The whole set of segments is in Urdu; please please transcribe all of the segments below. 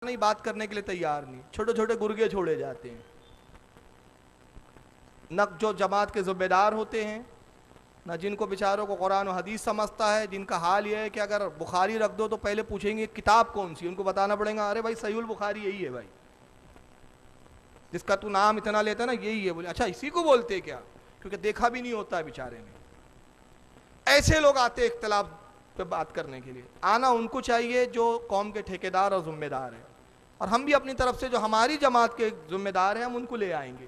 نہیں، بات کرنے کے لیے تیار نہیں، چھوٹے چھوٹے گرگے چھوڑے جاتے ہیں. نہ جو جماعت کے ذمہ دار ہوتے ہیں، نہ جن کو بیچاروں کو قرآن و حدیث سمجھتا ہے، جن کا حال یہ ہے کہ اگر بخاری رکھ دو تو پہلے پوچھیں گے کتاب کون سی، ان کو بتانا پڑے گا ارے بھائی صحیح البخاری یہی ہے بھائی، جس کا تو نام اتنا لیتا ہے نا یہی ہے. بولے اچھا اسی کو بولتے کیا، کیونکہ دیکھا بھی نہیں ہوتا ہے بیچارے نے. ایسے لوگ آتے اختلاف پہ بات کرنے کے لیے. آنا ان کو چاہیے جو قوم کے ٹھیکیدار اور ذمہ دار ہیں، اور ہم بھی اپنی طرف سے جو ہماری جماعت کے ذمہ دار ہیں ہم ان کو لے آئیں گے.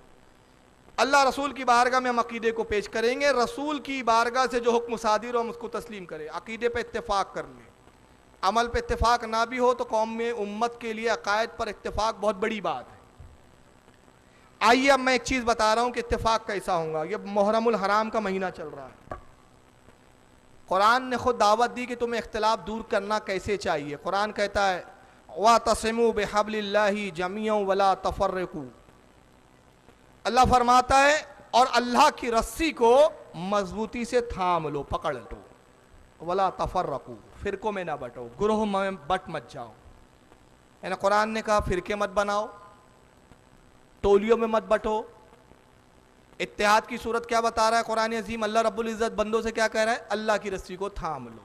اللہ رسول کی بارگاہ میں ہم عقیدے کو پیش کریں گے، رسول کی بارگاہ سے جو حکم صادر ہو ہم اس کو تسلیم کریں. عقیدے پہ اتفاق کر لیں، عمل پہ اتفاق نہ بھی ہو تو قوم میں امت کے لیے عقائد پر اتفاق بہت بڑی بات ہے. آئیے اب میں ایک چیز بتا رہا ہوں کہ اتفاق کیسا ہوگا. یہ محرم الحرام کا مہینہ چل رہا ہے. قرآن نے خود دعوت دی کہ تمہیں اختلاف دور کرنا کیسے چاہیے. قرآن کہتا ہے وَاعْتَصِمُوا بِحَبْلِ اللَّهِ جَمِيعًا وَلَا تَفَرَّقُوا. اللہ فرماتا ہے اور اللہ کی رسی کو مضبوطی سے تھام لو، پکڑ لو. وَلَا تَفَرَّقُوا، فرقوں میں نہ بٹو، گروہ میں بٹ مت جاؤ. یعنی قرآن نے کہا فرقے مت بناؤ، ٹولیوں میں مت بٹو. اتحاد کی صورت کیا بتا رہا ہے قرآن عظیم؟ اللہ رب العزت بندوں سے کیا کہہ رہا ہے؟ اللہ کی رسی کو تھام لو.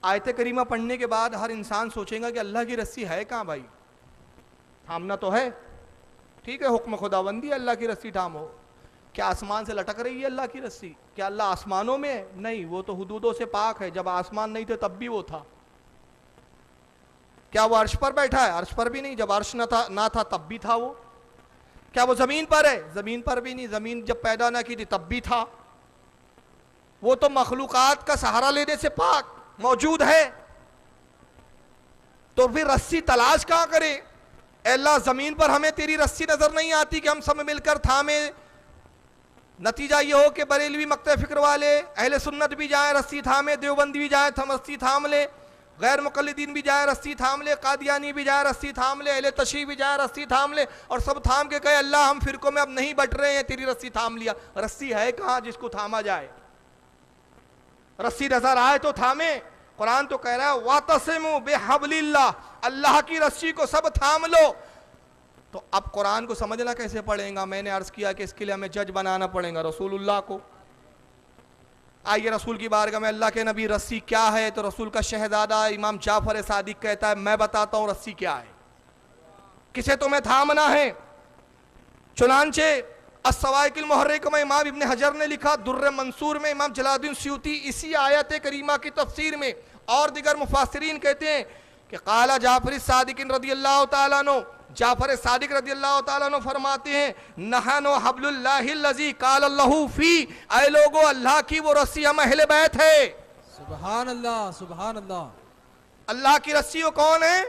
آیت کریمہ پڑھنے کے بعد ہر انسان سوچے گا کہ اللہ کی رسی ہے کہاں بھائی؟ تھامنا تو ہے، ٹھیک ہے، حکم خداوندی اللہ کی رسی تھامو. کیا آسمان سے لٹک رہی ہے اللہ کی رسی؟ کیا اللہ آسمانوں میں ہے؟ نہیں، وہ تو حدودوں سے پاک ہے. جب آسمان نہیں تھے تب بھی وہ تھا. کیا وہ عرش پر بیٹھا ہے؟ عرش پر بھی نہیں. جب عرش نہ تھا تب بھی تھا وہ. کیا وہ زمین پر ہے؟ زمین پر بھی نہیں. زمین جب پیدا نہ کی تھی تب بھی تھا. وہ تو مخلوقات کا سہارا لینے سے پاک موجود ہے. تو پھر رسی تلاش کہاں کرے؟ اے اللہ زمین پر ہمیں تیری رسی نظر نہیں آتی کہ ہم سب مل کر تھامیں. نتیجہ یہ ہو کہ بریلوی مکتب فکر والے، اہل سنت بھی جائیں رسی تھامے، دیوبندی بھی جائیں رسی تھام لے، غیر مقلدین بھی جائیں رسی تھام لے، قادیانی بھی جائیں رسی تھام لے، اہل تشیع بھی جائیں رسی تھام لے، اور سب تھام کے کہے اللہ ہم فرقوں میں اب نہیں بٹ رہے ہیں، تیری رسی تھام لیا. رسی ہے کہاں جس کو تھاما جائے؟ رسی نظر آئے تو تھامے. قرآن تو کہہ رہا ہے وَاعْتَصِمُوا بِحَبْلِ اللَّهِ، اللہ کی رسی کو سب تھام لو. تو اب قرآن کو سمجھنا کیسے پڑے گا؟ میں نے عرض کیا کہ اس کے لیے ہمیں جج بنانا پڑے گا رسول اللہ کو. آئیے رسول کی بارگاہ میں اللہ کے نبی رسی کیا ہے؟ تو رسول کا شہزادہ امام جعفر صادق کہتا ہے میں بتاتا ہوں رسی کیا ہے، کسے تمہیں تھامنا ہے. چنانچہ الصواعق المحرقہ میں امام ابن حجر نے لکھا، در منصور میں امام جلال الدین سیوطی اسی آیت کریمہ کی تفسیر میں اور دیگر مفسرین کہتے ہیں کہ قال جعفر صادق رضی اللہ تعالیٰ عنہ، جعفر صادق رضی اللہ تعالیٰ عنہ فرماتے ہیں نحن حبل اللہ الذی قال اللہ فی، اے لوگو اللہ کی وہ رسی ہم اہل بیت ہے. سبحان اللہ سبحان اللہ. اللہ کی رسی وہ کون ہے؟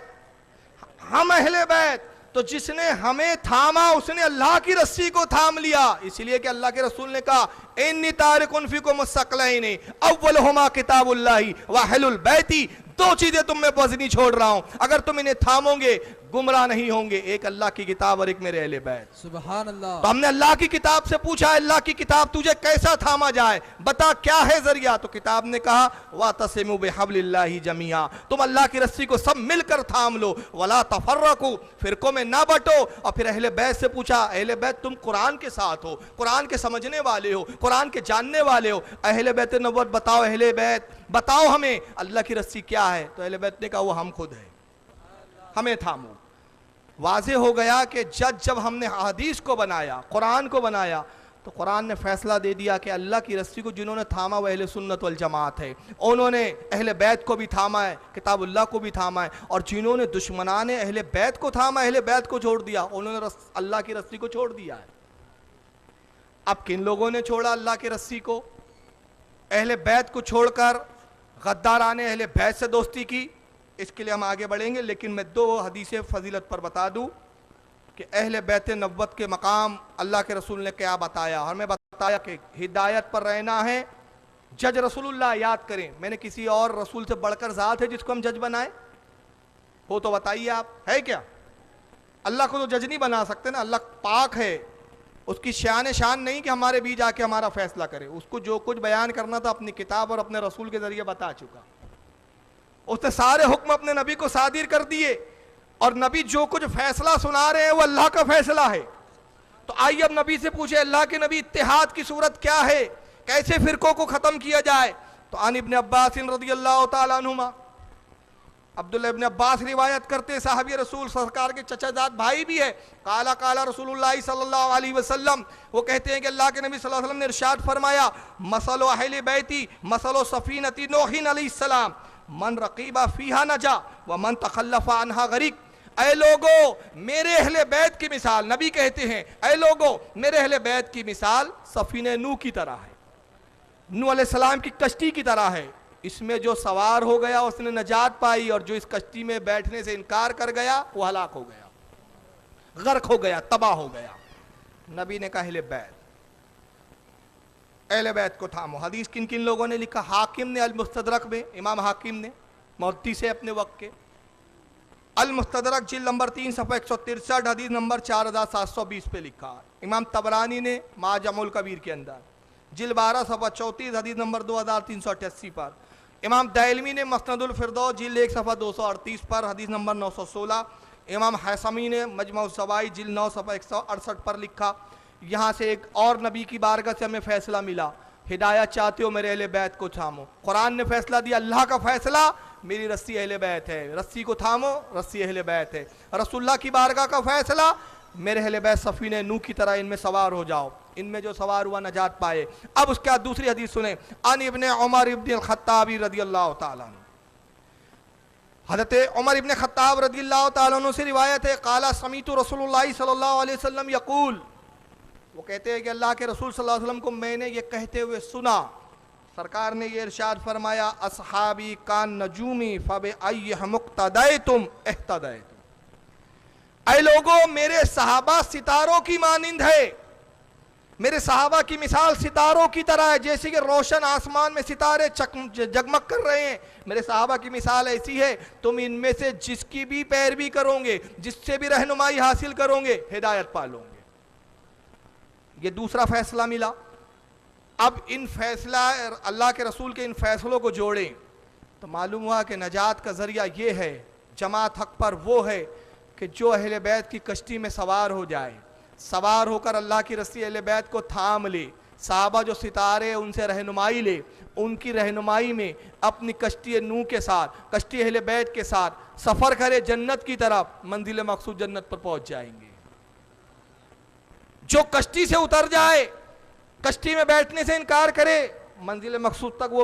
ہم اہل بیت. تو جس نے ہمیں تھاما اس نے اللہ کی رسی کو تھام لیا. اس لیے کہ اللہ کے رسول نے کہا انی تارک فیکم الثقلین اولہما کتاب اللہ واہل البیت، دو چیزیں تم میں وزنی چھوڑ رہا ہوں، اگر تم انہیں تھامو گے گمراہ نہیں ہوں گے، ایک اللہ کی کتاب اور ایک میرے اہل بیت. سبحان اللہ. تو ہم نے اللہ کی کتاب سے پوچھا اللہ کی کتاب تجھے کیسا تھاما جائے، بتا کیا ہے ذریعہ؟ تو کتاب نے کہا وَاعْتَصِمُوا بِحَبْلِ اللَّهِ جَمِيعًا، تم اللہ کی رسی کو سب مل کر تھام لو. وَلَا تَفَرَّقُوا، فرقوں میں نہ بٹو. اور پھر اہل بیت سے پوچھا اہل بیت تم قرآن کے ساتھ ہو، قرآن کے سمجھنے والے ہو، قرآن کے جاننے والے ہو، اہل بیت نبوت بتاؤ، اہل بیت بتاؤ ہمیں اللہ کی رسی کیا ہے؟ تو اہل بیت نے کہا وہ ہم خود ہیں، ہمیں تھامو. واضح ہو گیا کہ جب ہم نے حدیث کو بنایا، قرآن کو بنایا، تو قرآن نے فیصلہ دے دیا کہ اللہ کی رسی کو جنہوں نے تھاما وہ اہل سنت والجماعت ہے. انہوں نے اہل بیت کو بھی تھاما ہے، کتاب اللہ کو بھی تھاما ہے. اور جنہوں نے دشمنان اہل بیت کو تھاما، اہل بیت کو چھوڑ دیا، انہوں نے اللہ کی رسی کو چھوڑ دیا ہے. اب کن لوگوں نے چھوڑا اللہ کی رسی کو؟ اہل بیت کو چھوڑ کر غداران اہل بیت سے دوستی کی. اس کے لیے ہم آگے بڑھیں گے، لیکن میں دو حدیث فضیلت پر بتا دوں کہ اہل بیت نبوت کے مقام اللہ کے رسول نے کیا بتایا. ہمیں بتایا کہ ہدایت پر رہنا ہے. جج رسول اللہ یاد کریں، میں نے کسی اور رسول سے بڑھ کر ذات ہے جس کو ہم جج بنائیں؟ ہو تو بتائیے آپ، ہے کیا؟ اللہ کو تو جج نہیں بنا سکتے نا، اللہ پاک ہے. اس کی شان نہیں کہ ہمارے بیچ آ کے ہمارا فیصلہ کرے. اس کو جو کچھ بیان کرنا تھا اپنی کتاب اور اپنے رسول کے ذریعے بتا چکا. اس نے سارے حکم اپنے نبی کو صادر کر دیے، اور نبی جو کچھ فیصلہ سنا رہے ہیں وہ اللہ کا فیصلہ ہے۔ تو آئیے اب نبی سے پوچھے اللہ کے نبی اتحاد کی صورت کیا ہے، کیسے فرقوں کو ختم کیا جائے؟ تو عن ابن عباس رضی اللہ تعالیٰ عنہما، عبداللہ ابن عباس روایت کرتے، صحابی رسول سرکار کے چچا زاد بھائی بھی ہے، قالا قالا رسول اللہ صلی اللہ علیہ وسلم، وہ کہتے ہیں کہ اللہ کے نبی صلی اللہ علیہ وسلم نے ارشاد فرمایا، مثل اہل بیتی مثل سفینۃ نوح علیہ السلام من رقیبہ فیہا نجا ومن تخلف عنہا غریق۔ اے لوگو میرے اہل بیت کی مثال، نبی کہتے ہیں اے لوگو میرے اہل بیت کی مثال سفینہ نوح کی طرح ہے، نوح علیہ السلام کی کشتی کی طرح ہے، اس میں جو سوار ہو گیا اس نے نجات پائی، اور جو اس کشتی میں بیٹھنے سے انکار کر گیا وہ ہلاک ہو گیا، غرق ہو گیا، تباہ ہو گیا۔ نبی نے کہا اہل بیت کو تھامو۔ حدیث کن کن لوگوں نے لکھا؟ حاکم نے المستدرک میں، امام حاکم نے، محدث اپنے وقت کے، المستدرک جلد نمبر 3 صفحہ 163 حدیث نمبر 4720 پہ لکھا۔ امام طبرانی نے معجم الکبیر کے اندر جلد 12 صفحہ 34 حدیث نمبر 2388 پر، امام دائلمی نے مسند الفردوس جلد 1 صفحہ 238 پر حدیث نمبر 916، امام حیثمی نے مجمع الزوائد جلد 9 صفحہ 168 پر لکھا۔ یہاں سے ایک اور نبی کی بارگاہ سے ہمیں فیصلہ ملا، ہدایت چاہتے ہو میرے اہل بیت کو تھامو۔ قرآن نے فیصلہ دیا، اللہ کا فیصلہ میری رسی اہل بیت ہے، رسی کو تھامو، رسی اہل بیت ہے۔ رسول اللہ کی بارگاہ کا فیصلہ میرے اہل بیت سفینہ نوح کی طرح ان میں سوار ہو جاؤ، ان میں جو سوار ہوا نجات پائے۔ اب اس کے بعد دوسری حدیث سنیں، عن ابن عمر ابن الخطاب رضی اللہ تعالیٰ عنہ، حضرت عمر ابن خطاب رضی اللہ تعالیٰ عنہ سے روایت ہے، قال سمیت رسول اللہ صلی اللہ علیہ وسلم یقول، وہ کہتے ہیں کہ اللہ کے رسول صلی اللہ علیہ وسلم کو میں نے یہ کہتے ہوئے سنا، سرکار نے یہ ارشاد فرمایا، اصحابی کان نجومی فبأیہم اقتدیتم اہتدیتم۔ اے لوگوں میرے صحابہ ستاروں کی مانند ہے، میرے صحابہ کی مثال ستاروں کی طرح ہے، جیسے کہ روشن آسمان میں ستارے جگمگ کر رہے ہیں، میرے صحابہ کی مثال ایسی ہے، تم ان میں سے جس کی بھی پیروی کرو گے، جس سے بھی رہنمائی حاصل کرو گے، ہدایت پالو گے۔ یہ دوسرا فیصلہ ملا۔ اب ان فیصلہ اللہ کے رسول کے ان فیصلوں کو جوڑیں تو معلوم ہوا کہ نجات کا ذریعہ یہ ہے، جماعت حق پر وہ ہے کہ جو اہل بیت کی کشتی میں سوار ہو جائے، سوار ہو کر اللہ کی رسی اہل بیت کو تھام لے، صحابہ جو ستارے ان سے رہنمائی لے، ان کی رہنمائی میں اپنی کشتی نوح کے ساتھ، کشتی اہل بیت کے ساتھ سفر کرے جنت کی طرف، منزل مقصود جنت پر پہنچ جائیں گے۔ جو کشتی سے اتر جائے، کشتی میں بیٹھنے سے انکار کرے، منزل مقصود تک وہ